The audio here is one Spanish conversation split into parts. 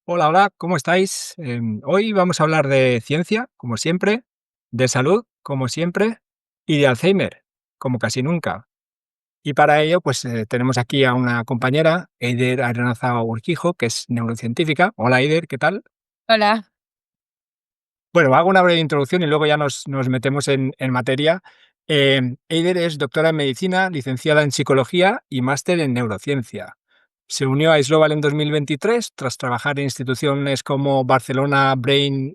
Hola, hola, ¿cómo estáis? Hoy vamos a hablar de ciencia, como siempre, de salud, como siempre, y de Alzheimer, como casi nunca. Y para ello, pues tenemos aquí a una compañera, Eider Arenaza Urquijo, que es neurocientífica. Hola, Eider, ¿qué tal? Hola. Bueno, hago una breve introducción y luego ya nos metemos en materia. Eider es doctora en medicina, licenciada en psicología y máster en neurociencia. Se unió a Isloval en 2023 tras trabajar en instituciones como Barcelona Beta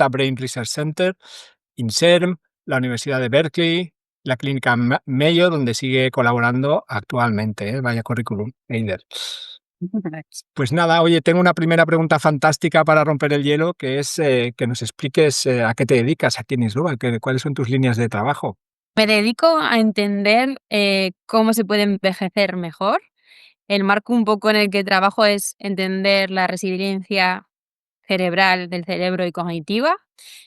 Brain Research Center, INSERM, la Universidad de Berkeley, la Clínica Mayo, donde sigue colaborando actualmente. Vaya currículum, Eider. Pues nada, oye, tengo una primera pregunta fantástica para romper el hielo, que es que nos expliques a qué te dedicas aquí en Isloval, cuáles son tus líneas de trabajo. Me dedico a entender cómo se puede envejecer mejor. El marco un poco en el que trabajo es entender la resiliencia cerebral del cerebro y cognitiva,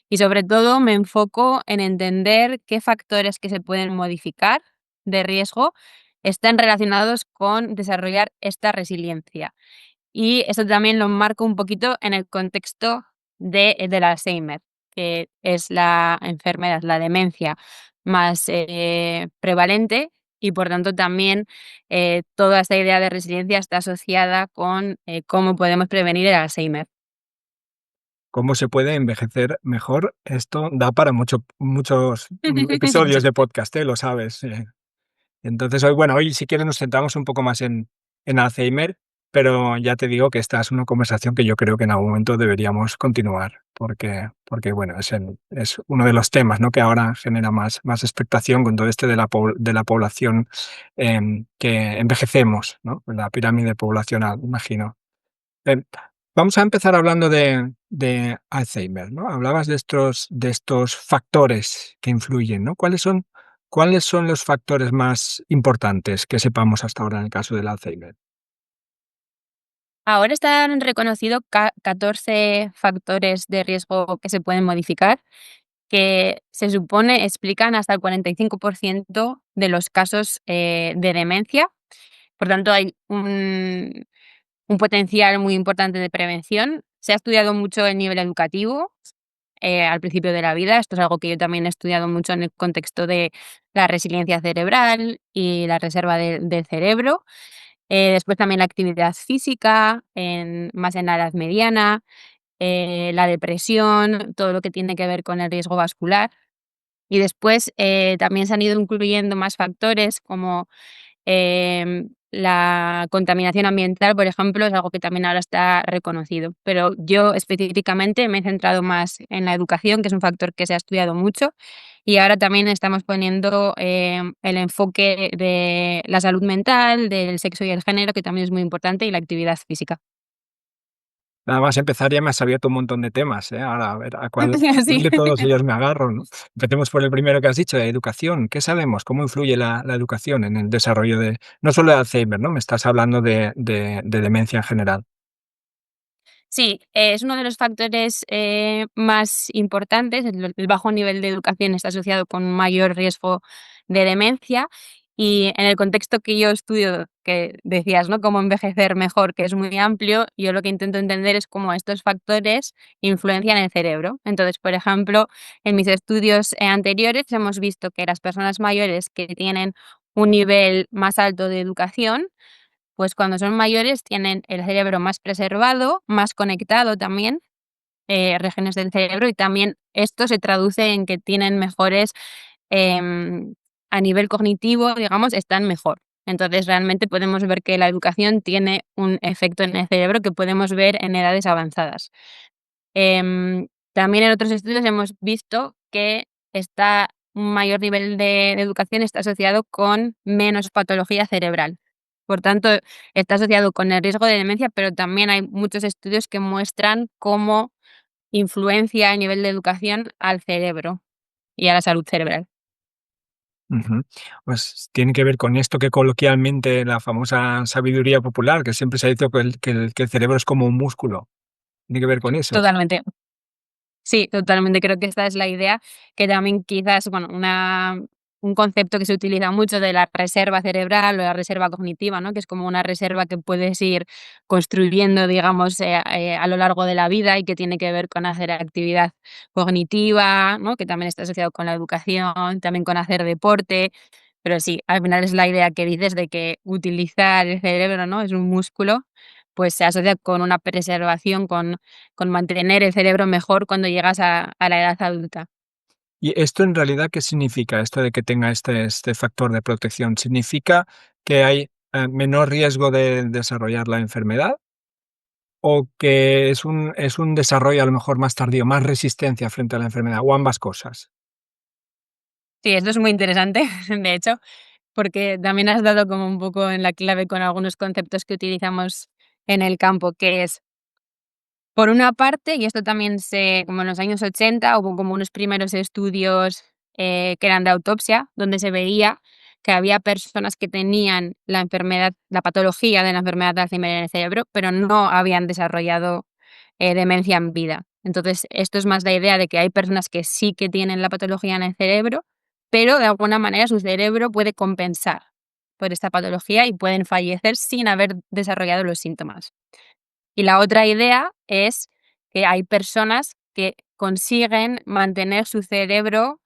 y sobre todo me enfoco en entender qué factores que se pueden modificar de riesgo están relacionados con desarrollar esta resiliencia. Y eso también lo marco un poquito en el contexto del Alzheimer, que es la enfermedad, la demencia más prevalente, y por tanto también toda esta idea de resiliencia está asociada con cómo podemos prevenir el Alzheimer. ¿Cómo se puede envejecer mejor? Esto da para muchos episodios de podcast, lo sabes. Entonces, hoy si quieres nos centramos un poco más en Alzheimer, pero ya te digo que esta es una conversación que yo creo que en algún momento deberíamos continuar, porque bueno, es uno de los temas, ¿no?, que ahora genera más expectación con todo este de la población que envejecemos, ¿no? La pirámide poblacional, imagino. Em, Vamos a empezar hablando de Alzheimer, ¿no? Hablabas de estos factores que influyen, ¿no? ¿Cuáles son los factores más importantes que sepamos hasta ahora en el caso del Alzheimer? Ahora están reconocidos 14 factores de riesgo que se pueden modificar, que se supone explican hasta el 45% de los casos de demencia. Por tanto, hay un potencial muy importante de prevención. Se ha estudiado mucho el nivel educativo al principio de la vida. Esto es algo que yo también he estudiado mucho en el contexto de la resiliencia cerebral y la reserva del cerebro. Después también la actividad física, más en la edad mediana, la depresión, todo lo que tiene que ver con el riesgo vascular. Y después también se han ido incluyendo más factores como la contaminación ambiental, por ejemplo, es algo que también ahora está reconocido. Pero yo específicamente me he centrado más en la educación, que es un factor que se ha estudiado mucho, y ahora también estamos poniendo el enfoque de la salud mental, del sexo y el género, que también es muy importante, y la actividad física. Nada más empezar ya me has abierto un montón de temas, ¿eh? Ahora a ver a cuál Sí. de todos ellos me agarro, ¿no? Empecemos por el primero que has dicho, de educación. ¿Qué sabemos? ¿Cómo influye la educación en el desarrollo de no solo de Alzheimer, ¿no? Me estás hablando de demencia en general. Sí, es uno de los factores más importantes. El bajo nivel de educación está asociado con un mayor riesgo de demencia, y en el contexto que yo estudio, que decías, ¿no? Cómo envejecer mejor, que es muy amplio, yo lo que intento entender es cómo estos factores influencian el cerebro. Entonces, por ejemplo, en mis estudios anteriores hemos visto que las personas mayores que tienen un nivel más alto de educación, pues cuando son mayores tienen el cerebro más preservado, más conectado también, regiones del cerebro, y también esto se traduce en que tienen mejores, em, a nivel cognitivo, digamos, están mejor. Entonces, realmente podemos ver que la educación tiene un efecto en el cerebro que podemos ver en edades avanzadas. También en otros estudios hemos visto que un mayor nivel de educación está asociado con menos patología cerebral. Por tanto, está asociado con el riesgo de demencia, pero también hay muchos estudios que muestran cómo influencia el nivel de educación al cerebro y a la salud cerebral. Ujú. Pues tiene que ver con esto que coloquialmente la famosa sabiduría popular, que siempre se ha dicho que el cerebro es como un músculo. ¿Tiene que ver con eso? Totalmente. Sí, totalmente. Creo que esta es la idea que también quizás, bueno, un concepto que se utiliza mucho de la reserva cerebral o la reserva cognitiva, ¿no? Que es como una reserva que puedes ir construyendo, digamos, a lo largo de la vida y que tiene que ver con hacer actividad cognitiva, ¿no? Que también está asociado con la educación, también con hacer deporte. Pero sí, al final es la idea que dices de que utilizar el cerebro, ¿no? Es un músculo, pues se asocia con una preservación, con mantener el cerebro mejor cuando llegas a la edad adulta. ¿Y esto en realidad qué significa, esto de que tenga este factor de protección? ¿Significa que hay, menor riesgo de desarrollar la enfermedad? ¿O que es un desarrollo a lo mejor más tardío, más resistencia frente a la enfermedad, o ambas cosas? Sí, esto es muy interesante, de hecho, porque también has dado como un poco en la clave con algunos conceptos que utilizamos en el campo, que es, por una parte, y esto también como en los años 80 hubo como unos primeros estudios que eran de autopsia, donde se veía que había personas que tenían la enfermedad, la patología de la enfermedad de Alzheimer en el cerebro, pero no habían desarrollado demencia en vida. Entonces, esto es más la idea de que hay personas que sí que tienen la patología en el cerebro, pero de alguna manera su cerebro puede compensar por esta patología y pueden fallecer sin haber desarrollado los síntomas. Y la otra idea es que hay personas que consiguen mantener su cerebro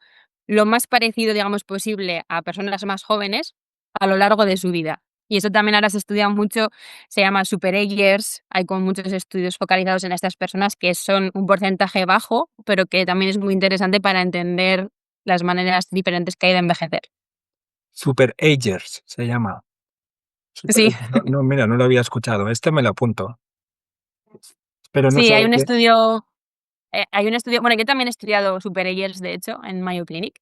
lo más parecido, digamos, posible a personas más jóvenes a lo largo de su vida. Y eso también ahora se estudia mucho, se llama superagers, hay como muchos estudios focalizados en estas personas que son un porcentaje bajo, pero que también es muy interesante para entender las maneras diferentes que hay de envejecer. Super Agers se llama. Super Sí, Agers. No, no, mira, no lo había escuchado. Este me lo apunto, pero no sí, sé hay de un qué. estudio. Hay un estudio, bueno, yo también he estudiado superagers, de hecho, en Mayo Clinic.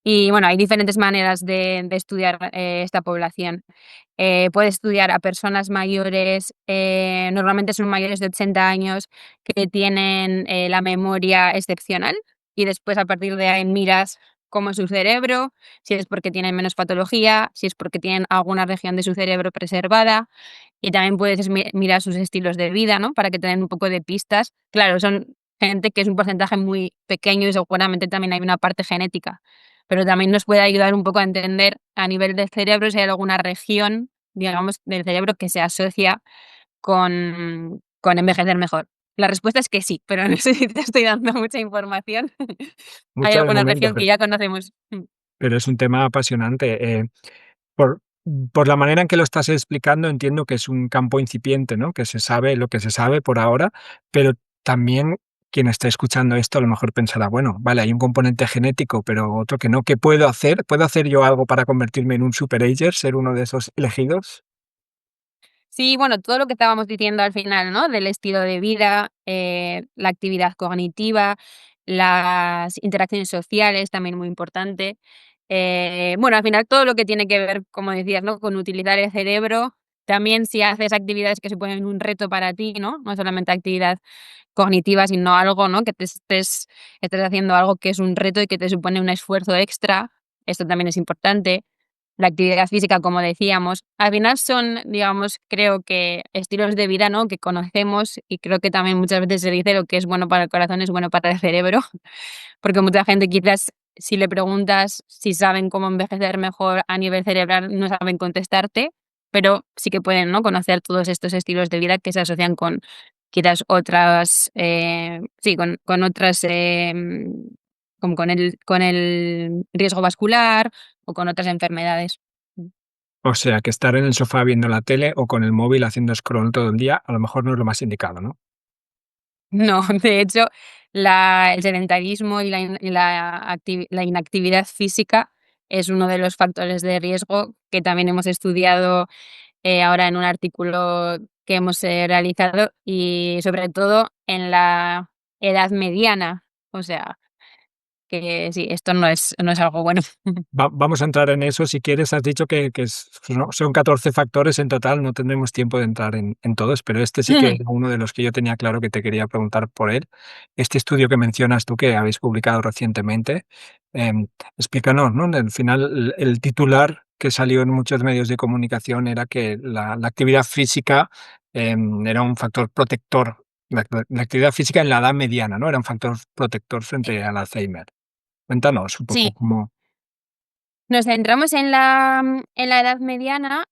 Y bueno, hay diferentes maneras de estudiar esta población. Puedes estudiar a personas mayores, normalmente son mayores de 80 años, que tienen la memoria excepcional y después a partir de ahí miras cómo es su cerebro, si es porque tienen menos patología, si es porque tienen alguna región de su cerebro preservada y también puedes mirar sus estilos de vida, ¿no? Para que te den un poco de pistas. Claro, son gente que es un porcentaje muy pequeño y seguramente también hay una parte genética, pero también nos puede ayudar un poco a entender a nivel del cerebro si hay alguna región, digamos, del cerebro que se asocia con envejecer mejor. La respuesta es que sí, pero no sé si te estoy dando mucha información. Hay Mucho de alguna momento, región que ya conocemos. pero es un tema apasionante. Por por la manera en que lo estás explicando, entiendo que es un campo incipiente, ¿no? Que se sabe lo que se sabe por ahora, pero también quien esté escuchando esto a lo mejor pensará, bueno, vale, hay un componente genético, pero otro que no. ¿Qué puedo hacer? ¿Puedo hacer yo algo para convertirme en un superager, ser uno de esos elegidos? Sí, bueno, todo lo que estábamos diciendo al final, ¿no? Del estilo de vida, la actividad cognitiva, las interacciones sociales, también muy importante. Bueno, al final todo lo que tiene que ver, como decías, ¿no? Con utilizar el cerebro. También si haces actividades que suponen un reto para ti, ¿no? No solamente actividad cognitiva, sino algo, ¿no? Que estés haciendo algo que es un reto y que te supone un esfuerzo extra. Esto también es importante. La actividad física, como decíamos, al final son, digamos, creo que estilos de vida, ¿no? Que conocemos y creo que también muchas veces se dice lo que es bueno para el corazón es bueno para el cerebro, porque mucha gente quizás si le preguntas si saben cómo envejecer mejor a nivel cerebral, no saben contestarte, pero sí que pueden, ¿no? Conocer todos estos estilos de vida que se asocian con quizás otras, sí, con otras, como con el riesgo vascular o con otras enfermedades. O sea, que estar en el sofá viendo la tele o con el móvil haciendo scroll todo el día, a lo mejor no es lo más indicado, ¿no? No, de hecho, el sedentarismo y la inactividad física es uno de los factores de riesgo que también hemos estudiado ahora en un artículo que hemos realizado y sobre todo en la edad mediana. O sea, que sí, esto no es algo bueno. Vamos a entrar en eso. Si quieres, has dicho que ¿no? Son 14 factores en total, no tendremos tiempo de entrar en todos, pero este sí que era uno de los que yo tenía claro que te quería preguntar por él. Este estudio que mencionas tú, que habéis publicado recientemente, explícanos, ¿no? Al final, el titular que salió en muchos medios de comunicación era que la actividad física era un factor protector. La actividad física en la edad mediana, ¿no? Era un factor protector frente al Alzheimer. Cuéntanos un poco Sí, cómo. Nos centramos en la edad mediana,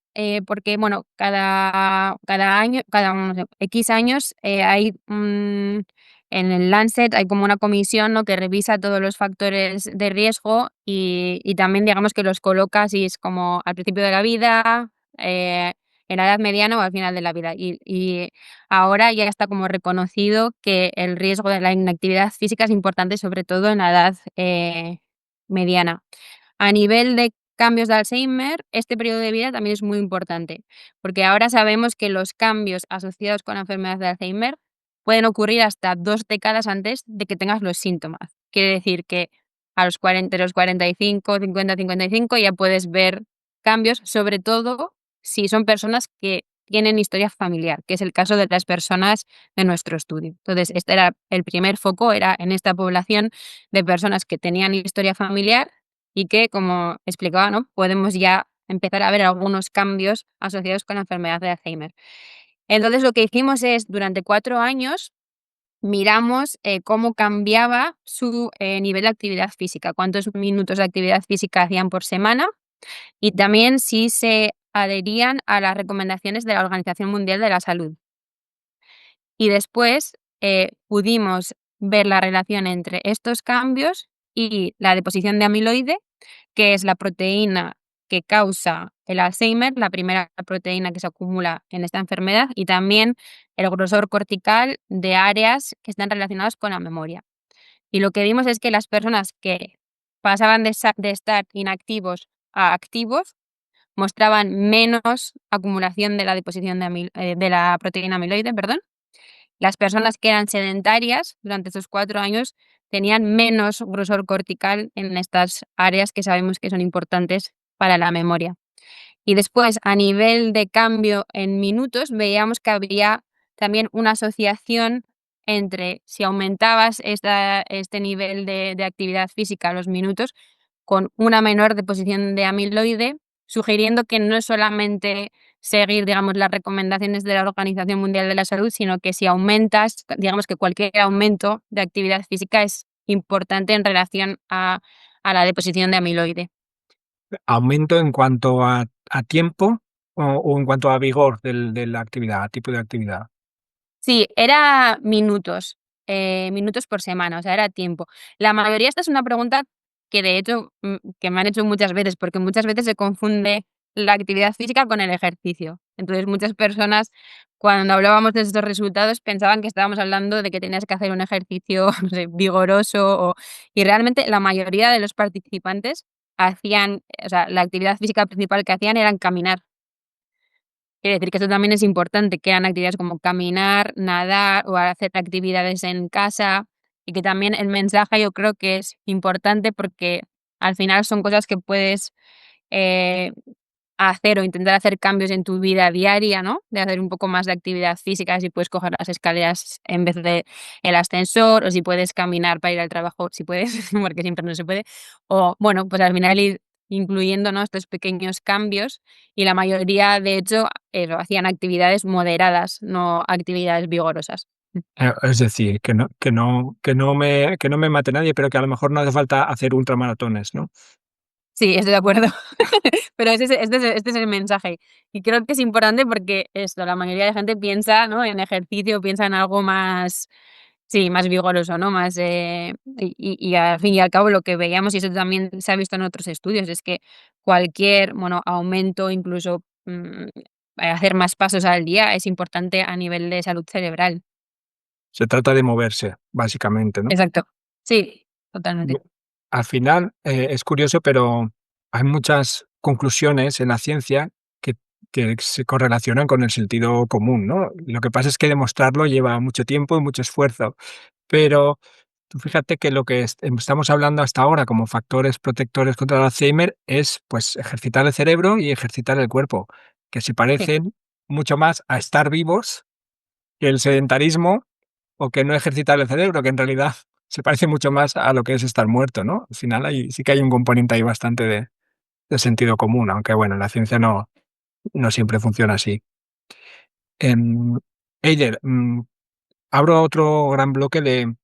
porque, bueno, cada año, cada, no sé, X años, hay, en el Lancet hay como una comisión, ¿no?, que revisa todos los factores de riesgo y también, digamos, que los coloca si es como al principio de la vida, en la edad mediana o al final de la vida. Y ahora ya está como reconocido que el riesgo de la inactividad física es importante, sobre todo en la edad, mediana. A nivel de cambios de Alzheimer, este periodo de vida también es muy importante, porque ahora sabemos que los cambios asociados con la enfermedad de Alzheimer pueden ocurrir hasta 2 décadas antes de que tengas los síntomas. Quiere decir que a los 40, entre los 45, 50, 55 ya puedes ver cambios, sobre todo si son personas que tienen historia familiar, que es el caso de las personas de nuestro estudio. Entonces, este era el primer foco, era en esta población de personas que tenían historia familiar y que, como explicaba, ¿no?, podemos ya empezar a ver algunos cambios asociados con la enfermedad de Alzheimer. Entonces, lo que hicimos es, durante 4 años, miramos, cómo cambiaba su, nivel de actividad física, cuántos minutos de actividad física hacían por semana y también si se adherían a las recomendaciones de la Organización Mundial de la Salud. Y después, pudimos ver la relación entre estos cambios y la deposición de amiloide, que es la proteína que causa el Alzheimer, la primera proteína que se acumula en esta enfermedad, y también el grosor cortical de áreas que están relacionadas con la memoria. Y lo que vimos es que las personas que pasaban de estar inactivos a activos mostraban menos acumulación de la deposición de la proteína amiloide, perdón. Las personas que eran sedentarias durante estos 4 años tenían menos grosor cortical en estas áreas que sabemos que son importantes para la memoria. Y después, a nivel de cambio en minutos, veíamos que había también una asociación entre si aumentabas este nivel de actividad física, los minutos, con una menor deposición de amiloide, sugiriendo que no es solamente seguir, digamos, las recomendaciones de la Organización Mundial de la Salud, sino que si aumentas, digamos que cualquier aumento de actividad física es importante en relación a la deposición de amiloide. ¿Aumento en cuanto a tiempo o en cuanto a vigor de la actividad, a tipo de actividad? Sí, era minutos, minutos por semana, o sea, era tiempo. La mayoría, esta es una pregunta que de hecho, que me han hecho muchas veces, porque muchas veces se confunde la actividad física con el ejercicio. Entonces, muchas personas, cuando hablábamos de estos resultados, pensaban que estábamos hablando de que tenías que hacer un ejercicio, no sé, vigoroso y realmente la mayoría de los participantes hacían, o sea, la actividad física principal que hacían eran caminar. Quiere decir que esto también es importante, que hagan actividades como caminar, nadar o hacer actividades en casa, y que también el mensaje yo creo que es importante porque al final son cosas que puedes, eh, hacer o intentar hacer cambios en tu vida diaria, ¿no? De hacer un poco más de actividad física, si puedes coger las escaleras en vez de el ascensor, o si puedes caminar para ir al trabajo, si puedes, porque siempre no se puede. O bueno, pues al final ir incluyendo, ¿no?, estos pequeños cambios, y la mayoría, de hecho, lo hacían actividades moderadas, no actividades vigorosas. Es decir, que no me mate nadie, pero que a lo mejor no hace falta hacer ultramaratones, ¿no? Sí, estoy de acuerdo. Pero este es el mensaje. Y creo que es importante porque esto, la mayoría de gente piensa, ¿no?, en ejercicio, piensa en algo más, sí, más vigoroso, ¿no? Más, y al fin y al cabo lo que veíamos, y eso también se ha visto en otros estudios, es que cualquier, bueno, aumento, incluso, hacer más pasos al día es importante a nivel de salud cerebral. Se trata de moverse, básicamente, ¿no? Exacto. Sí, totalmente. Bu Al final, es curioso, pero hay muchas conclusiones en la ciencia que se correlacionan con el sentido común, ¿no? Lo que pasa es que demostrarlo lleva mucho tiempo y mucho esfuerzo, pero tú fíjate que lo que estamos hablando hasta ahora como factores protectores contra el Alzheimer es, pues, ejercitar el cerebro y ejercitar el cuerpo, que se Sí. parecen mucho más a estar vivos que el sedentarismo o que no ejercitar el cerebro, que en realidad se parece mucho más a lo que es estar muerto, ¿no? Al final sí que hay un componente ahí bastante de sentido común, aunque bueno, la ciencia no siempre funciona así. Em, Eider, abro otro gran bloque de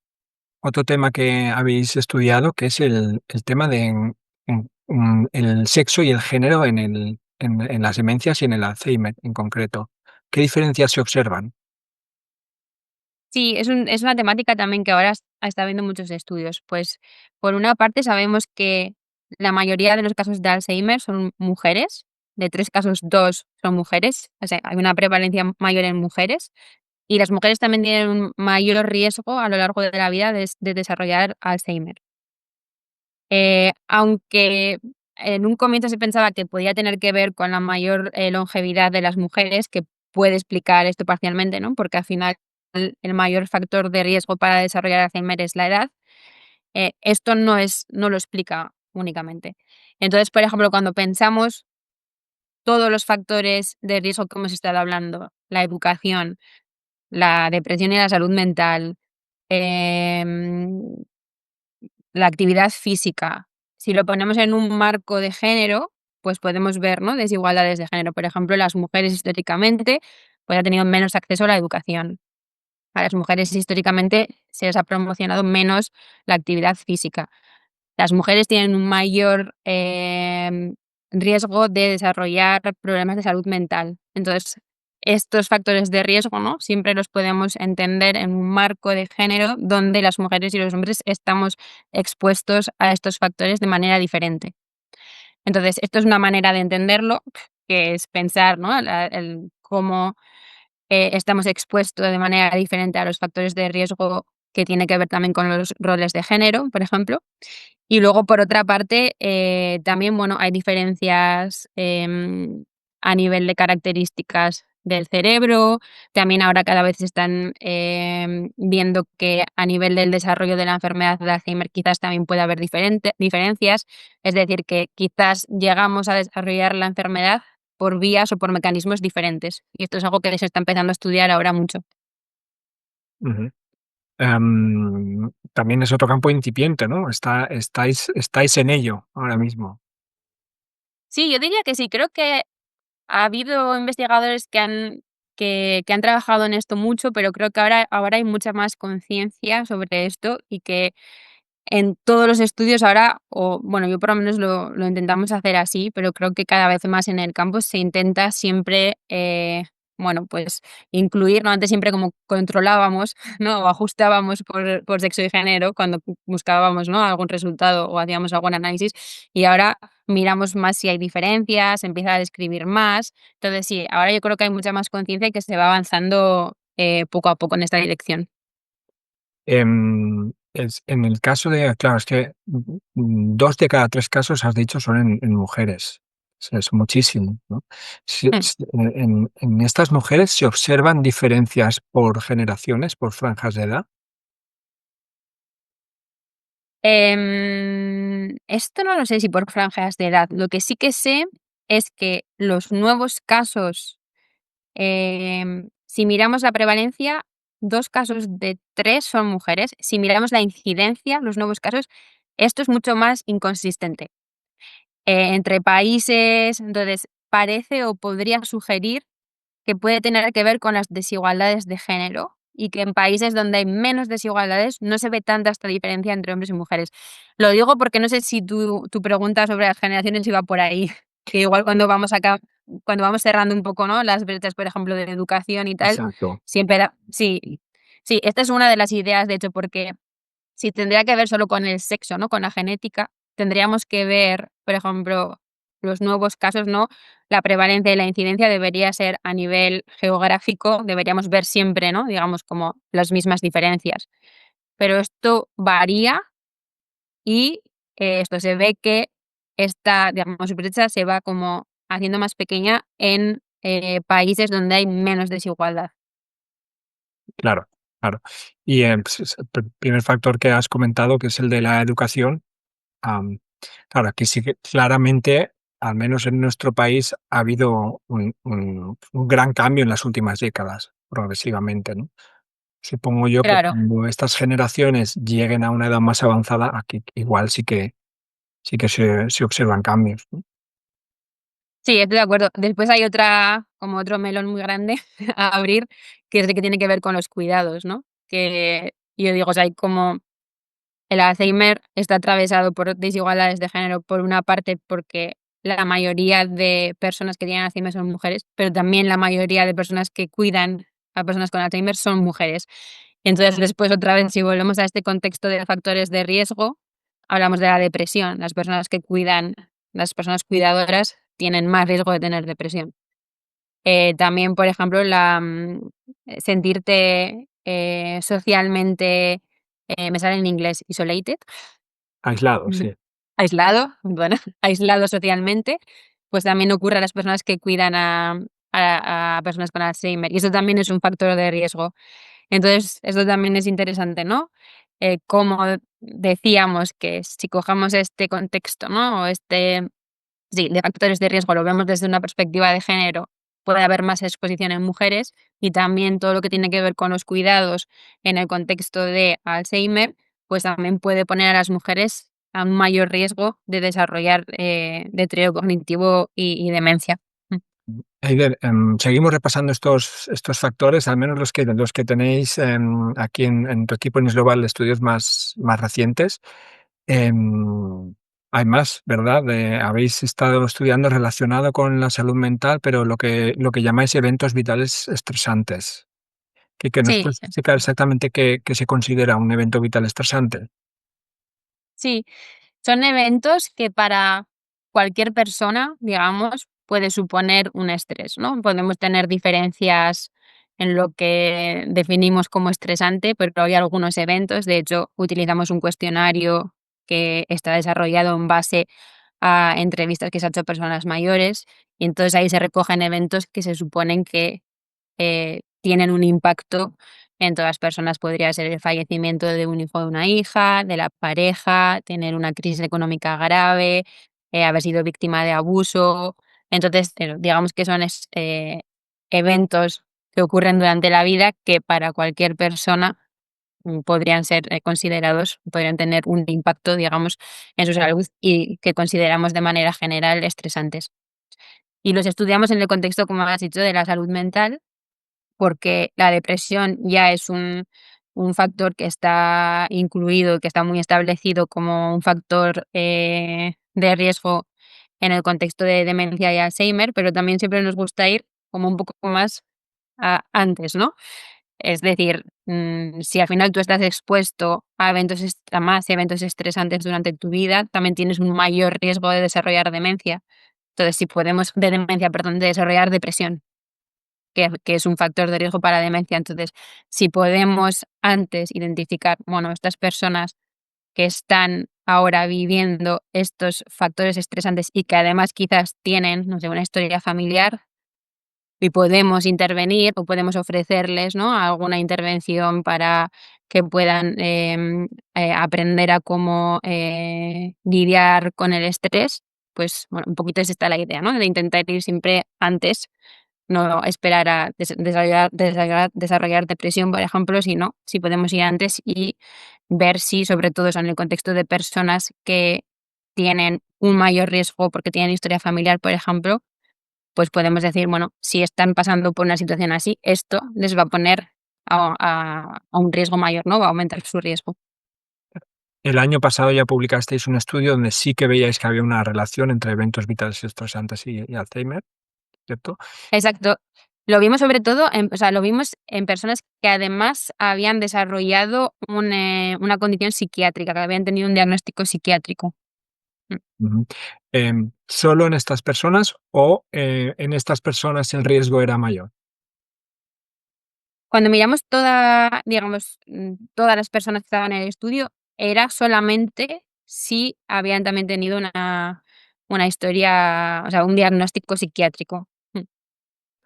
otro tema que habéis estudiado, que es el tema de el sexo y el género en las demencias y en el Alzheimer en concreto. ¿Qué diferencias se observan? Sí, es una temática también que ahora está habiendo muchos estudios. Pues, por una parte, sabemos que la mayoría de los casos de Alzheimer son mujeres, de 3 casos, 2 son mujeres, o sea, hay una prevalencia mayor en mujeres, y las mujeres también tienen un mayor riesgo a lo largo de la vida de desarrollar Alzheimer. Aunque en un comienzo se pensaba que podía tener que ver con la mayor, longevidad de las mujeres, que puede explicar esto parcialmente, ¿no? Porque al final el mayor factor de riesgo para desarrollar Alzheimer es la edad, esto no lo explica únicamente. Entonces, por ejemplo, cuando pensamos todos los factores de riesgo que hemos estado hablando, la educación, la depresión y la salud mental, em la actividad física, si lo ponemos en un marco de género, pues podemos ver, ¿no?, desigualdades de género. Por ejemplo, las mujeres históricamente, pues han tenido menos acceso a la educación. A las mujeres históricamente se les ha promocionado menos la actividad física. Las mujeres tienen un mayor, riesgo de desarrollar problemas de salud mental. Entonces, estos factores de riesgo, ¿no?, siempre los podemos entender en un marco de género donde las mujeres y los hombres estamos expuestos a estos factores de manera diferente. Entonces, esto es una manera de entenderlo, que es pensar, ¿no?, el cómo, estamos expuestos de manera diferente a los factores de riesgo que tiene que ver también con los roles de género, por ejemplo. Y luego, por otra parte, también, bueno, hay diferencias, a nivel de características del cerebro. También ahora cada vez se están, viendo que a nivel del desarrollo de la enfermedad de Alzheimer quizás también puede haber diferencias. Es decir, que quizás llegamos a desarrollar la enfermedad por vías o por mecanismos diferentes. Y esto es algo que se está empezando a estudiar ahora mucho. Ujú. También es otro campo incipiente, ¿no? Estáis en ello ahora mismo. Sí, yo diría que sí. Creo que ha habido investigadores que han trabajado en esto mucho, pero creo que ahora hay mucha más conciencia sobre esto y que en todos los estudios ahora, o bueno, yo por lo menos lo intentamos hacer así, pero creo que cada vez más en el campo se intenta siempre, bueno, pues incluir, ¿no? Antes siempre como controlábamos, ¿no? O ajustábamos por sexo y género cuando buscábamos, ¿no?, algún resultado o hacíamos algún análisis, y ahora miramos más si hay diferencias, se empieza a describir más. Entonces sí, ahora yo creo que hay mucha más conciencia y que se va avanzando, poco a poco en esta dirección. Es en el caso de claro, es que, 2 de cada 3 casos has dicho son en mujeres. Es muchísimo, ¿no? Mm. En estas mujeres, ¿se observan diferencias por generaciones, por franjas de edad? Esto no lo sé si por franjas de edad. Lo que sí que sé es que los nuevos casos, si miramos la prevalencia, 2 casos de 3 son mujeres. Si miramos la incidencia, los nuevos casos, esto es mucho más inconsistente. Entre países, entonces parece o podría sugerir que puede tener que ver con las desigualdades de género y que en países donde hay menos desigualdades no se ve tanta esta diferencia entre hombres y mujeres. Lo digo porque no sé si tu pregunta sobre las generaciones iba por ahí, que igual cuando vamos cerrando un poco, ¿no?, las brechas, por ejemplo, de educación y tal, Exacto. siempre sí, esta es una de las ideas, de hecho, porque si tendría que ver solo con el sexo, ¿no?, con la genética, tendríamos que ver, por ejemplo, los nuevos casos, ¿no? La prevalencia y la incidencia debería ser a nivel geográfico, deberíamos ver siempre, ¿no?, digamos, como las mismas diferencias. Pero esto varía y, esto se ve que esta, digamos, brecha se va como haciendo más pequeña en, países donde hay menos desigualdad. Claro, claro. Y, pues, el primer factor que has comentado, que es el de la educación, am, claro, aquí sí que claramente, al menos en nuestro país, ha habido un gran cambio en las últimas décadas, progresivamente, ¿no? Supongo yo que Claro. cuando estas generaciones lleguen a una edad más avanzada, aquí igual sí que se observan cambios, ¿no? Sí, estoy de acuerdo. Después hay otra, como otro melón muy grande a abrir, que es el que tiene que ver con los cuidados, ¿no? Que yo digo, o sea, hay como el Alzheimer está atravesado por desigualdades de género, por una parte, porque la mayoría de personas que tienen Alzheimer son mujeres, pero también la mayoría de personas que cuidan a personas con Alzheimer son mujeres. Entonces, después, otra vez, si volvemos a este contexto de factores de riesgo, hablamos de la depresión. Las personas que cuidan, las personas cuidadoras, tienen más riesgo de tener depresión. También, por ejemplo, sentirte, socialmente, me sale en inglés isolated, Aislado, sí. aislado, bueno, aislado socialmente, pues también ocurre a las personas que cuidan a personas con Alzheimer, y eso también es un factor de riesgo. Entonces, esto también es interesante, ¿no? Como decíamos que si cogemos este contexto, ¿no? O sí, de factores de riesgo, lo vemos desde una perspectiva de género, puede haber más exposición en mujeres, y también todo lo que tiene que ver con los cuidados en el contexto de Alzheimer, pues también puede poner a las mujeres a un mayor riesgo de desarrollar, deterioro cognitivo y demencia. Mm. Eider, seguimos repasando estos factores, al menos los que tenéis aquí en tu equipo en Global, estudios más recientes. Em, Hay más, ¿verdad? Habéis estado estudiando relacionado con la salud mental, pero lo que llamáis eventos vitales estresantes. Que nos Sí, puedes explicar exactamente qué se considera un evento vital estresante. sí. Son eventos que para cualquier persona, digamos, puede suponer un estrés, ¿no? Podemos tener diferencias en lo que definimos como estresante, pero hay algunos eventos, de hecho, utilizamos un cuestionario que está desarrollado en base a entrevistas que se ha hecho a personas mayores, y entonces ahí se recogen eventos que se suponen que tienen un impacto en todas las personas. Podría ser el fallecimiento de un hijo o de una hija, de la pareja, tener una crisis económica grave, haber sido víctima de abuso. Entonces, digamos que son eventos que ocurren durante la vida que para cualquier persona podrían ser considerados, podrían tener un impacto, digamos, en su salud y que consideramos de manera general estresantes. Y los estudiamos en el contexto, como has dicho, de la salud mental, porque la depresión ya es un factor que está incluido, que está muy establecido como un factor, de riesgo en el contexto de demencia y Alzheimer, pero también siempre nos gusta ir como un poco más antes, ¿no? Es decir, si al final tú estás expuesto a a más eventos estresantes durante tu vida, también tienes un mayor riesgo de desarrollar demencia. Entonces, si podemos de demencia, perdón, de desarrollar depresión, que es un factor de riesgo para demencia. Entonces, si podemos antes identificar, bueno, estas personas que están ahora viviendo estos factores estresantes y que además quizás tienen, no sé, una historia familiar, y podemos intervenir o podemos ofrecerles, ¿no?, alguna intervención para que puedan, aprender a cómo, lidiar con el estrés, pues, bueno, un poquito es esta la idea, ¿no?, de intentar ir siempre antes, no esperar a desarrollar depresión, por ejemplo, sino si podemos ir antes y ver si, sobre todo, eso en el contexto de personas que tienen un mayor riesgo porque tienen historia familiar, por ejemplo, pues podemos decir, bueno, si están pasando por una situación así, esto les va a poner a un riesgo mayor, ¿no? Va a aumentar su riesgo. El año pasado ya publicasteis un estudio donde sí que veíais que había una relación entre eventos vitales estresantes y Alzheimer, ¿cierto? Exacto. Lo vimos sobre todo o sea, lo vimos en personas que además habían desarrollado una condición psiquiátrica, que habían tenido un diagnóstico psiquiátrico. Mm. Ujú. ¿Solo en estas personas o, en estas personas el riesgo era mayor? Cuando miramos digamos, todas las personas que estaban en el estudio, era solamente si habían también tenido una historia, o sea, un diagnóstico psiquiátrico. Mm.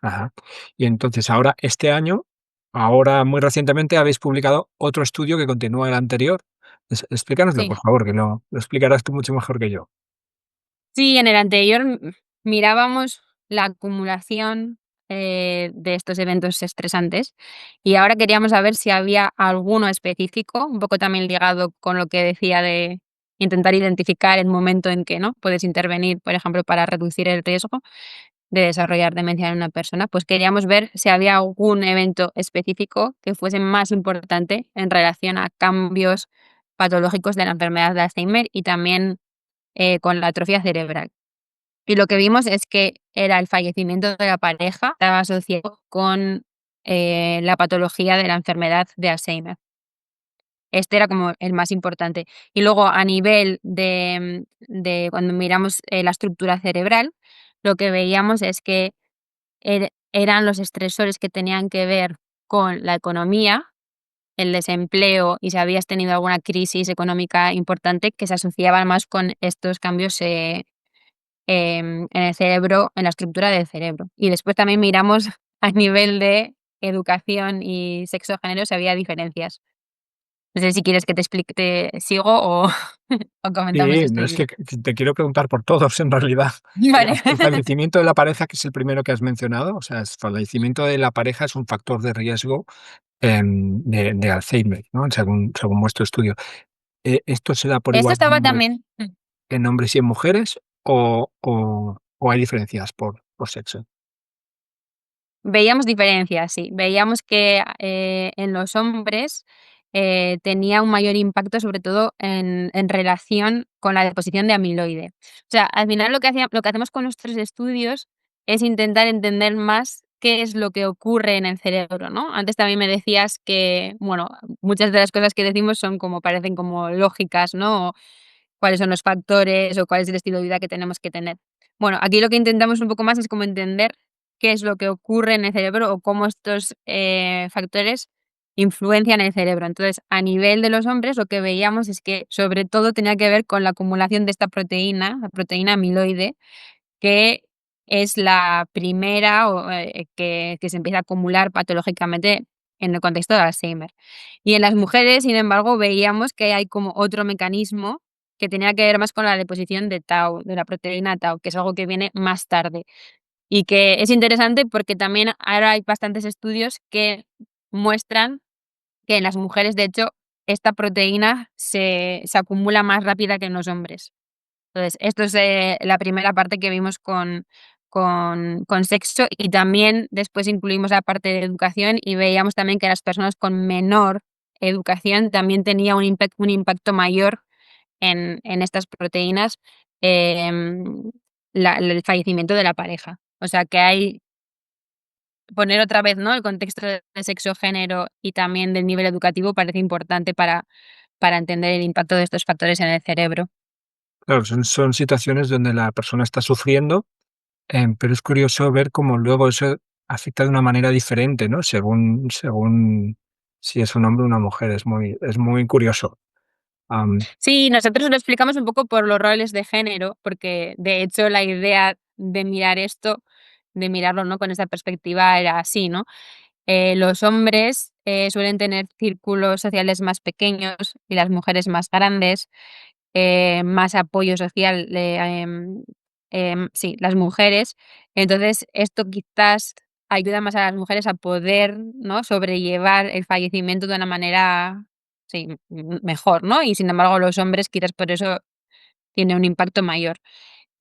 Ajá. Y entonces ahora, este año, ahora muy recientemente habéis publicado otro estudio que continúa el anterior. Explícanoslo, Sí. por favor, que lo explicarás tú mucho mejor que yo. Sí, en el anterior, mirábamos la acumulación, de estos eventos estresantes, y ahora queríamos saber si había alguno específico, un poco también ligado con lo que decía de intentar identificar el momento en que, ¿no?, puedes intervenir, por ejemplo, para reducir el riesgo de desarrollar demencia en una persona. Pues queríamos ver si había algún evento específico que fuese más importante en relación a cambios patológicos de la enfermedad de Alzheimer y también con la atrofia cerebral. Y lo que vimos es que era el fallecimiento de la pareja, estaba asociado con la patología de la enfermedad de Alzheimer. Este era como el más importante. Y luego a nivel de cuando miramos la estructura cerebral, lo que veíamos es que eran los estresores que tenían que ver con la economía, el desempleo y si habías tenido alguna crisis económica importante que se asociaban más con estos cambios en el cerebro, en la estructura del cerebro. Y después también miramos a nivel de educación y sexo-género si había diferencias. No sé si quieres que te explique, te sigo o, o comentamos Sí, esto no y es que te quiero preguntar por todos en realidad. Vale. Hasta el fallecimiento de la pareja, que es el primero que has mencionado, o sea, el fallecimiento de la pareja es un factor de riesgo, de Alzheimer, ¿no? Según vuestro estudio. ¿Esto se da por Esto igual estaba también. en hombres y en mujeres o hay diferencias por sexo? Veíamos diferencias, sí. Veíamos que, en los hombres, tenía un mayor impacto, sobre todo en relación con la deposición de amiloide. O sea, al final lo que hacemos con nuestros estudios es intentar entender más qué es lo que ocurre en el cerebro, ¿no? Antes también me decías que, bueno, muchas de las cosas que decimos son como parecen como lógicas, ¿no? O cuáles son los factores o cuál es el estilo de vida que tenemos que tener. Bueno, aquí lo que intentamos un poco más es como entender qué es lo que ocurre en el cerebro o cómo estos factores influencian el cerebro. Entonces, a nivel de los hombres, lo que veíamos es que sobre todo tenía que ver con la acumulación de esta proteína, la proteína amiloide, que es la primera que se empieza a acumular patológicamente en el contexto de Alzheimer. Y en las mujeres, sin embargo, veíamos que hay como otro mecanismo que tenía que ver más con la deposición de tau, de la proteína tau, que es algo que viene más tarde. Y que es interesante porque también ahora hay bastantes estudios que muestran que en las mujeres, de hecho, esta proteína se acumula más rápida que en los hombres. Entonces, esto es, la primera parte que vimos con sexo y también después incluimos la parte de educación y veíamos también que las personas con menor educación también tenía un impacto mayor en estas proteínas, em, el fallecimiento de la pareja. O sea, que hay poner otra vez, ¿no?, el contexto de sexo, género y también del nivel educativo parece importante para entender el impacto de estos factores en el cerebro. Claro, son situaciones donde la persona está sufriendo, pero es curioso ver cómo luego eso afecta de una manera diferente, ¿no? Según si es un hombre o una mujer, es muy curioso. Am, Sí, nosotros lo explicamos un poco por los roles de género, porque de hecho la idea de mirar esto, de mirarlo, ¿no?, con esa perspectiva era así, ¿no? Los hombres, suelen tener círculos sociales más pequeños y las mujeres más grandes, más apoyo social, sí, las mujeres. Entonces, esto quizás ayuda más a las mujeres a poder, ¿no?, sobrellevar el fallecimiento de una manera, sí, mejor, ¿no? Y sin embargo, los hombres quizás por eso tiene un impacto mayor.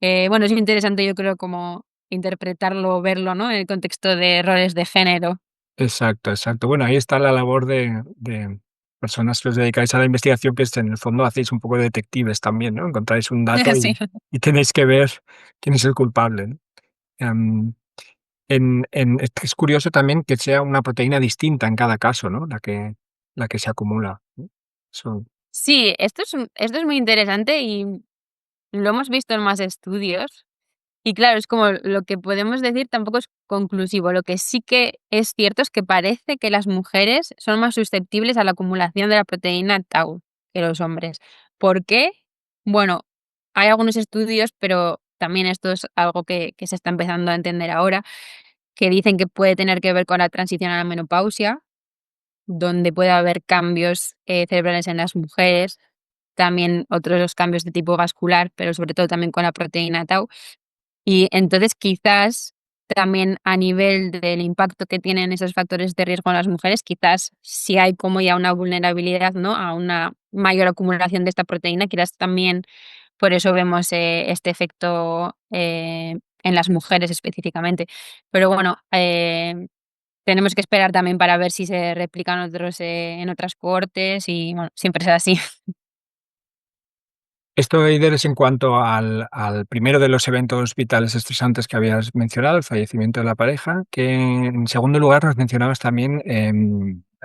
Bueno, es interesante, yo creo, como interpretarlo, verlo, ¿no?, en el contexto de roles de género. exacto, exacto. Bueno, ahí está la labor de personas que os dedicáis a la investigación, que es en el fondo hacéis un poco de detectives también, ¿no? Encontráis un dato Sí. y tenéis que ver quién es el culpable, ¿no? Em, es curioso también que sea una proteína distinta en cada caso, ¿no? La que se acumula, ¿no? Eso Sí, esto es muy interesante y lo hemos visto en más estudios. Y claro, es como lo que podemos decir tampoco es conclusivo. Lo que sí que es cierto es que parece que las mujeres son más susceptibles a la acumulación de la proteína tau que los hombres. ¿Por qué? Bueno, hay algunos estudios, pero también esto es algo que se está empezando a entender ahora, que dicen que puede tener que ver con la transición a la menopausia, donde puede haber cambios cerebrales en las mujeres, también otros cambios de tipo vascular, pero sobre todo también con la proteína tau. Y entonces, quizás, también a nivel del impacto que tienen esos factores de riesgo en las mujeres, quizás si hay como ya una vulnerabilidad, ¿no?, a una mayor acumulación de esta proteína, quizás también por eso vemos, este efecto, en las mujeres específicamente. Pero bueno, tenemos que esperar también para ver si se replican otros, en otras cohortes y, bueno, siempre es así. Esto, Eider, es en cuanto al primero de los eventos vitales estresantes que habías mencionado, el fallecimiento de la pareja, que en segundo lugar nos mencionabas también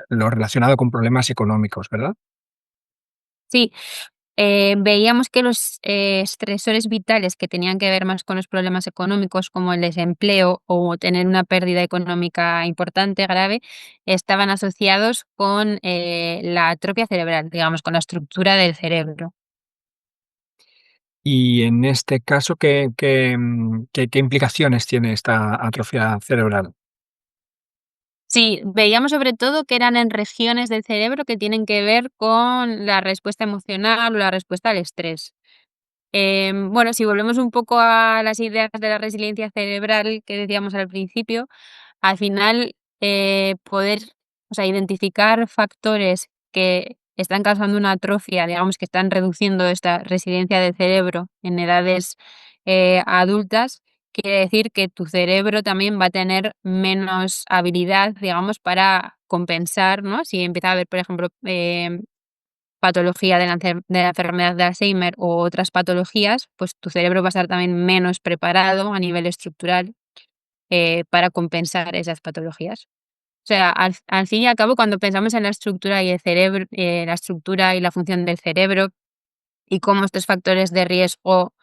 lo relacionado con problemas económicos, ¿verdad? Sí, veíamos que los, estresores vitales que tenían que ver más con los problemas económicos, como el desempleo o tener una pérdida económica importante, grave, estaban asociados con, la atrofia cerebral, digamos, con la estructura del cerebro. Y en este caso, ¿qué implicaciones tiene esta atrofia cerebral? Sí, veíamos sobre todo que eran en regiones del cerebro que tienen que ver con la respuesta emocional o la respuesta al estrés. Bueno, si volvemos un poco a las ideas de la resiliencia cerebral que decíamos al principio, al final, poder, o sea, identificar factores que están causando una atrofia, digamos, que están reduciendo esta resiliencia del cerebro en edades, adultas, quiere decir que tu cerebro también va a tener menos habilidad, digamos, para compensar, ¿no? Si empieza a haber, por ejemplo, patología de la enfermedad de Alzheimer o otras patologías, pues tu cerebro va a estar también menos preparado a nivel estructural, para compensar esas patologías. O sea, al fin y al cabo, cuando pensamos en la estructura y el cerebro, la estructura y la función del cerebro y cómo estos factores de riesgo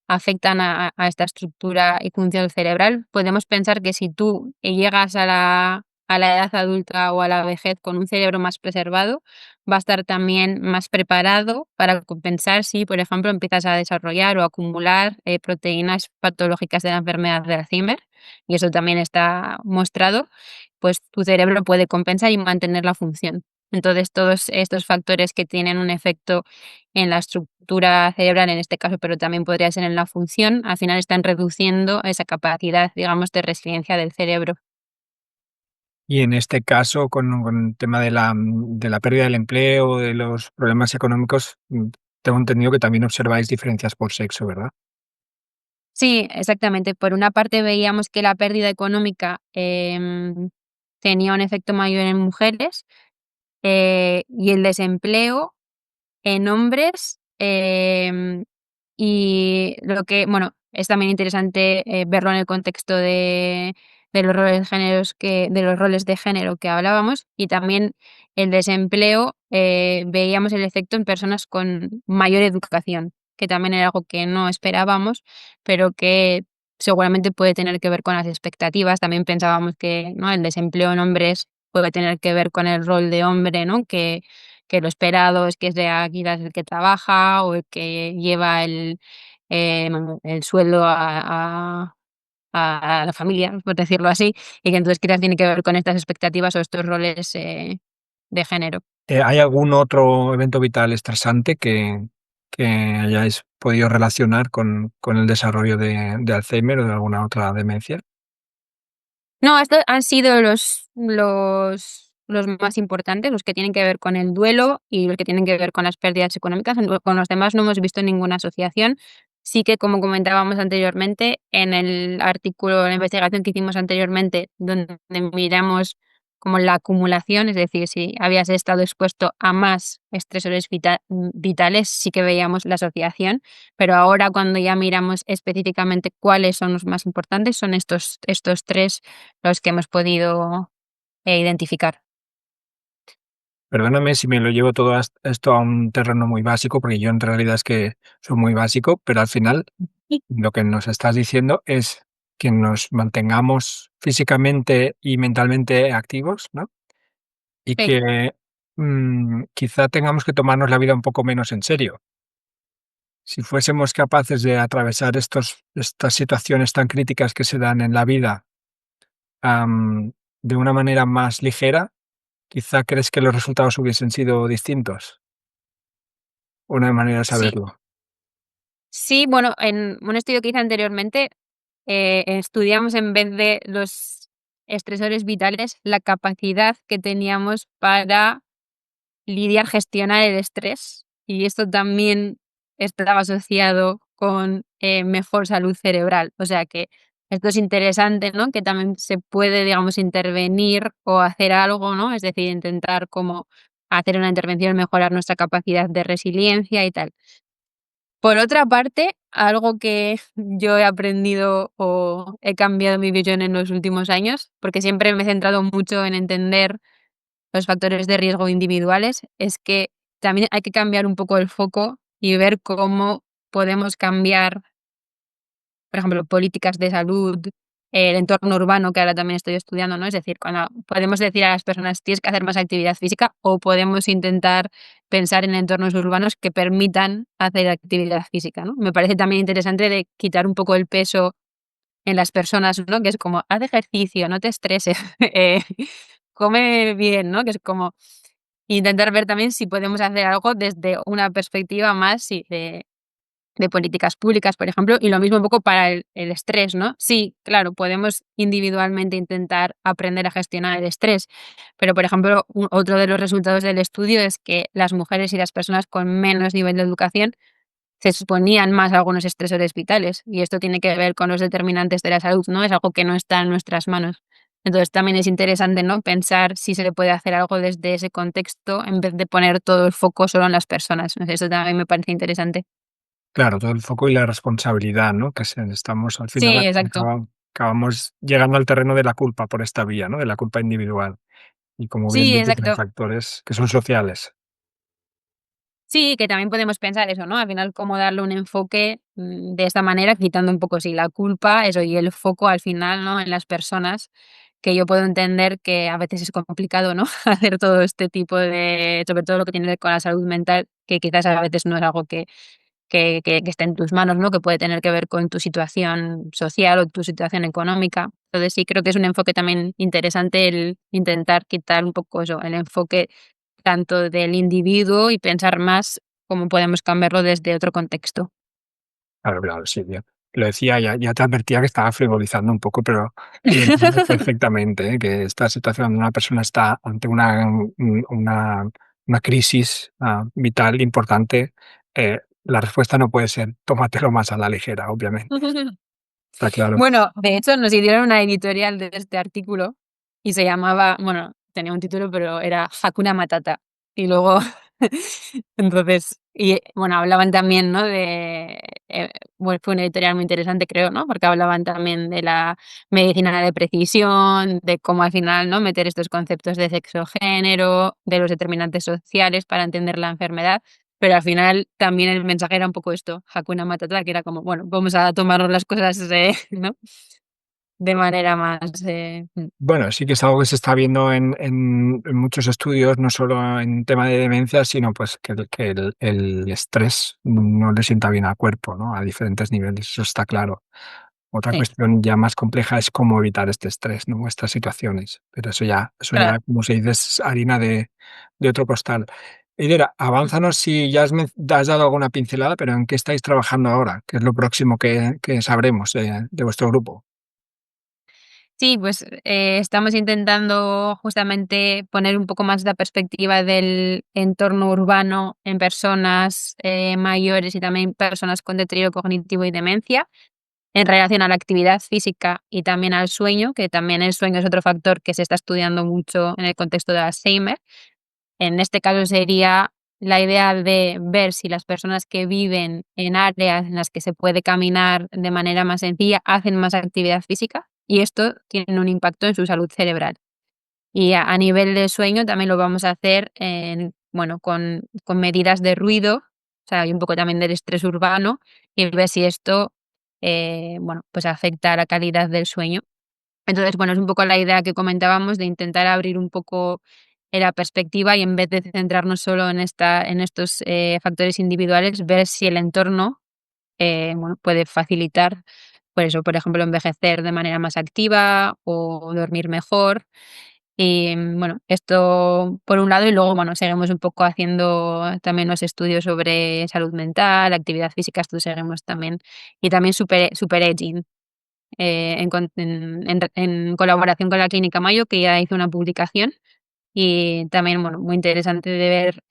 afectan a esta estructura y función cerebral, podemos pensar que si tú llegas a la edad adulta o a la vejez con un cerebro más preservado, va a estar también más preparado para compensar si, por ejemplo, empiezas a desarrollar o acumular proteínas patológicas de la enfermedad de Alzheimer, y eso también está mostrado, pues tu cerebro puede compensar y mantener la función. Entonces, todos estos factores que tienen un efecto en la estructura cerebral, en este caso, pero también podría ser en la función, al final están reduciendo esa capacidad, digamos, de resiliencia del cerebro. Y en este caso, con el tema de de la pérdida del empleo, de los problemas económicos, tengo entendido que también observáis diferencias por sexo, ¿verdad? Sí, exactamente. Por una parte veíamos que la pérdida económica tenía un efecto mayor en mujeres, y el desempleo en hombres, y lo que, bueno, es también interesante, verlo en el contexto de los roles de género que hablábamos, y también el desempleo, veíamos el efecto en personas con mayor educación, que también era algo que no esperábamos, pero que seguramente puede tener que ver con las expectativas. También pensábamos que, ¿no?, el desempleo en hombres puede tener que ver con el rol de hombre, ¿no?, que lo esperado es que sea quizás el que trabaja o el que lleva el sueldo a la familia, por decirlo así, y que entonces quizás tiene que ver con estas expectativas o estos roles, de género. ¿Hay algún otro evento vital estresante que hayáis podido relacionar con el desarrollo de Alzheimer o de alguna otra demencia? No, estos han sido los más importantes, los que tienen que ver con el duelo y los que tienen que ver con las pérdidas económicas. Con los demás no hemos visto ninguna asociación. Sí que, como comentábamos anteriormente, en el artículo, la investigación que hicimos anteriormente, donde miramos como la acumulación, es decir, si habías estado expuesto a más estresores vitales, sí que veíamos la asociación, pero ahora cuando ya miramos específicamente cuáles son los más importantes, son estos 3 los que hemos podido, identificar. Perdóname si me lo llevo todo esto a un terreno muy básico, porque yo en realidad es que soy muy básico, pero al final Y lo que nos estás diciendo es que nos mantengamos físicamente y mentalmente activos, ¿no? Y sí, que quizá tengamos que tomarnos la vida un poco menos en serio. Si fuésemos capaces de atravesar estas situaciones tan críticas que se dan en la vida, de una manera más ligera, quizá crees que los resultados hubiesen sido distintos. Una manera de sí, saberlo. sí, bueno, en un estudio que hice anteriormente, estudiamos en vez de los estresores vitales, la capacidad que teníamos para lidiar, gestionar el estrés, y esto también estaba asociado con, mejor salud cerebral. O sea que esto es interesante, ¿no? Que también se puede, digamos, intervenir o hacer algo, ¿no? Es decir, intentar como hacer una intervención, mejorar nuestra capacidad de resiliencia y tal. Por otra parte, algo que yo he aprendido o he cambiado mi visión en los últimos años, porque siempre me he centrado mucho en entender los factores de riesgo individuales, es que también hay que cambiar un poco el foco y ver cómo podemos cambiar, por ejemplo, políticas de salud, el entorno urbano, que ahora también estoy estudiando, ¿no? Es decir, cuando podemos decir a las personas: "Tienes que hacer más actividad física", o podemos intentar pensar en entornos urbanos que permitan hacer actividad física, ¿no? Me parece también interesante de quitar un poco el peso en las personas, ¿no? Que es como: "Haz ejercicio, no te estreses, come bien", ¿no? Que es como intentar ver también si podemos hacer algo desde una perspectiva más, sí, de políticas públicas, por ejemplo, y lo mismo un poco para el estrés, ¿no? Sí, claro, podemos individualmente intentar aprender a gestionar el estrés, pero, por ejemplo, otro de los resultados del estudio es que las mujeres y las personas con menos nivel de educación se exponían más a algunos estresores vitales, y esto tiene que ver con los determinantes de la salud, ¿no? Es algo que no está en nuestras manos. Entonces, también es interesante, ¿no? Pensar si se le puede hacer algo desde ese contexto en vez de poner todo el foco solo en las personas. No sé, eso también me parece interesante. Claro, todo el foco y la responsabilidad, ¿no? Que estamos al final Sí, exacto. acabamos llegando al terreno de la culpa por esta vía, ¿no? De la culpa individual. Y como bien Sí, dices, hay exacto. factores que son sociales. Sí, que también podemos pensar eso, ¿no? Al final, cómo darle un enfoque, de esta manera, quitando un poco, sí, la culpa, eso, y el foco al final, ¿no? En las personas, que yo puedo entender que a veces es complicado, ¿no? Hacer todo este tipo de sobre todo lo que tiene que ver con la salud mental, que quizás a veces no es algo que esté en tus manos, ¿no? Que puede tener que ver con tu situación social o tu situación económica. Entonces, sí, creo que es un enfoque también interesante el intentar quitar un poco eso, el enfoque tanto del individuo y pensar más cómo podemos cambiarlo desde otro contexto. Claro, claro, sí, ya. Lo decía, ya te advertía que estaba frivolizando un poco, pero lo entiendo perfectamente, ¿eh? Que esta situación donde una persona está ante una crisis, vital importante, la respuesta no puede ser: "Tómatelo más a la ligera", obviamente, está claro. Bueno, de hecho, nos hicieron una editorial de este artículo y se llamaba, bueno, tenía un título, pero era Hakuna Matata. Y luego, entonces, y bueno, hablaban también, ¿no? Bueno, fue una editorial muy interesante, creo, ¿no? Porque hablaban también de la medicina de precisión, de cómo al final, ¿no? Meter estos conceptos de sexo, género, de los determinantes sociales para entender la enfermedad. Pero al final también el mensaje era un poco esto, Hakuna Matata, que era como, bueno, vamos a tomarnos las cosas, ¿no? De manera más, Bueno, sí que es algo que se está viendo en muchos estudios, no solo en tema de demencia, sino pues que el estrés no le sienta bien al cuerpo, ¿no? A diferentes niveles, eso está claro. Otra sí, cuestión ya más compleja es cómo evitar este estrés, ¿no? Estas situaciones, pero eso ya, claro. como se dice, es harina de otro costal. Idera, avánzanos si ya has dado alguna pincelada, pero ¿en qué estáis trabajando ahora? ¿Qué es lo próximo que sabremos de vuestro grupo? Sí, pues, estamos intentando justamente poner un poco más la perspectiva del entorno urbano en personas, mayores y también personas con deterioro cognitivo y demencia, en relación a la actividad física y también al sueño, que también el sueño es otro factor que se está estudiando mucho en el contexto de Alzheimer. En este caso sería la idea de ver si las personas que viven en áreas en las que se puede caminar de manera más sencilla hacen más actividad física y esto tiene un impacto en su salud cerebral. Y a nivel de sueño también lo vamos a hacer bueno, con medidas de ruido, o sea, y un poco también del estrés urbano y ver si esto, bueno, pues afecta a la calidad del sueño. Entonces, bueno, es un poco la idea que comentábamos de intentar abrir un poco la perspectiva y en vez de centrarnos solo en estos factores individuales, ver si el entorno bueno, puede facilitar, por eso, por ejemplo, envejecer de manera más activa o dormir mejor. Y bueno, esto por un lado, y luego, bueno, seguimos un poco haciendo también los estudios sobre salud mental, actividad física, esto seguimos también, y también super aging en colaboración con la Clínica Mayo, que ya hizo una publicación y también, bueno, muy interesante de ver,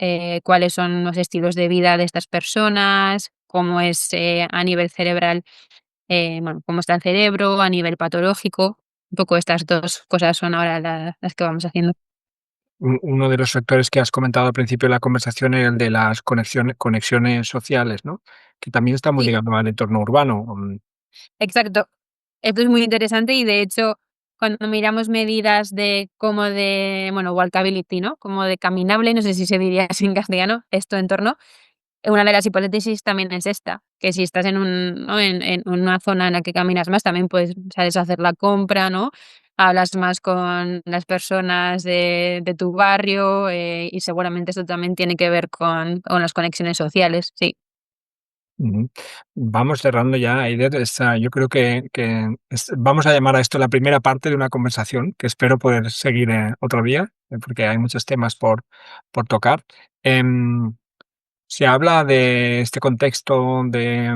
cuáles son los estilos de vida de estas personas, cómo es, a nivel cerebral, bueno, cómo está el cerebro, a nivel patológico. Un poco estas 2 cosas son ahora las que vamos haciendo. Uno de los factores que has comentado al principio de la conversación era el de las conexiones sociales, ¿no? que también está muy Sí, ligado al entorno urbano. exacto. Esto es muy interesante y, de hecho, cuando miramos medidas de como de, bueno, walkability, ¿no? Como de caminable, no sé si se diría así en castellano, esto entorno. Una de las hipótesis también es esta, que si estás en un, ¿no? En una zona en la que caminas más, también puedes, sales a hacer la compra, ¿no? Hablas más con las personas de tu barrio, y seguramente esto también tiene que ver con las conexiones sociales, sí. Ujú. Vamos cerrando ya, Eider. Yo creo vamos a llamar a esto la primera parte de una conversación que espero poder seguir otro día, porque hay muchos temas por tocar. Em, Se habla de este contexto de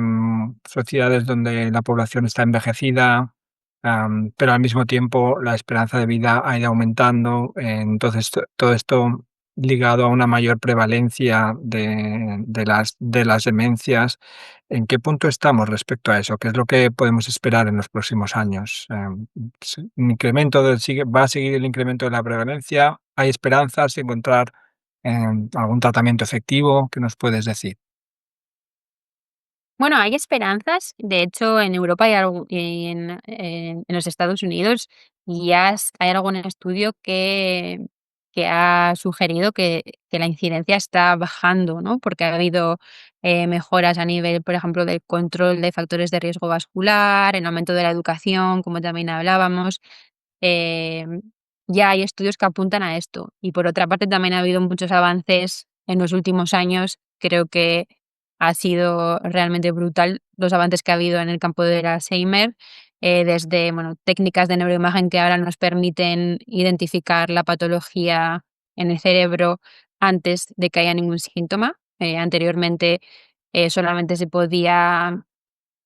sociedades donde la población está envejecida, pero al mismo tiempo la esperanza de vida ha ido aumentando. Entonces, todo esto ligado a una mayor prevalencia de las demencias. ¿En qué punto estamos respecto a eso? ¿Qué es lo que podemos esperar en los próximos años? ¿Un incremento va a seguir el incremento de la prevalencia? ¿Hay esperanzas de encontrar algún tratamiento efectivo? ¿Qué nos puedes decir? Bueno, hay esperanzas. De hecho, en Europa y en los Estados Unidos ya hay algún estudio que ha sugerido que la incidencia está bajando, ¿no? Porque ha habido mejoras a nivel, por ejemplo, del control de factores de riesgo vascular, el aumento de la educación, como también hablábamos. Em, ya hay estudios que apuntan a esto. Y por otra parte, también ha habido muchos avances en los últimos años. Creo que ha sido realmente brutal los avances que ha habido en el campo del Alzheimer, desde, bueno, técnicas de neuroimagen que ahora nos permiten identificar la patología en el cerebro antes de que haya ningún síntoma. Anteriormente, solamente se podía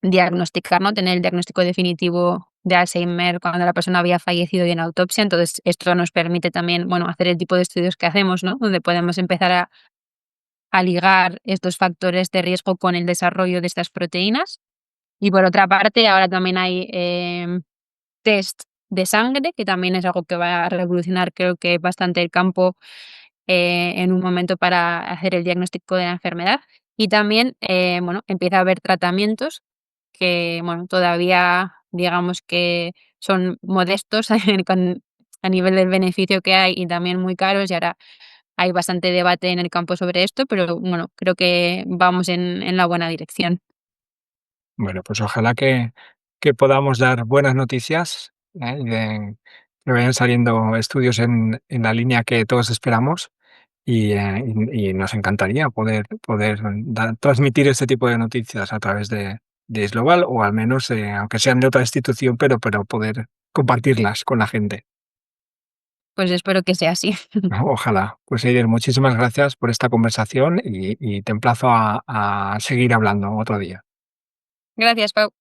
diagnosticar, ¿no? Tener el diagnóstico definitivo de Alzheimer cuando la persona había fallecido y en autopsia. Entonces, esto nos permite también, bueno, hacer el tipo de estudios que hacemos, ¿no? Donde podemos empezar a ligar estos factores de riesgo con el desarrollo de estas proteínas. Y por otra parte, ahora también hay test de sangre, que también es algo que va a revolucionar, creo que bastante el campo en un momento para hacer el diagnóstico de la enfermedad. Y también, bueno, empieza a haber tratamientos que, bueno, todavía digamos que son modestos a nivel del beneficio que hay y también muy caros, y ahora hay bastante debate en el campo sobre esto, pero bueno, creo que vamos en la buena dirección. Bueno, pues ojalá que podamos dar buenas noticias, que vayan saliendo estudios en la línea que todos esperamos y nos encantaría poder transmitir este tipo de noticias a través de Global o al menos, aunque sean de otra institución, pero poder compartirlas con la gente. Pues espero que sea así. Ojalá. Pues Eider, muchísimas gracias por esta conversación y te emplazo a seguir hablando otro día. Gracias, Pau.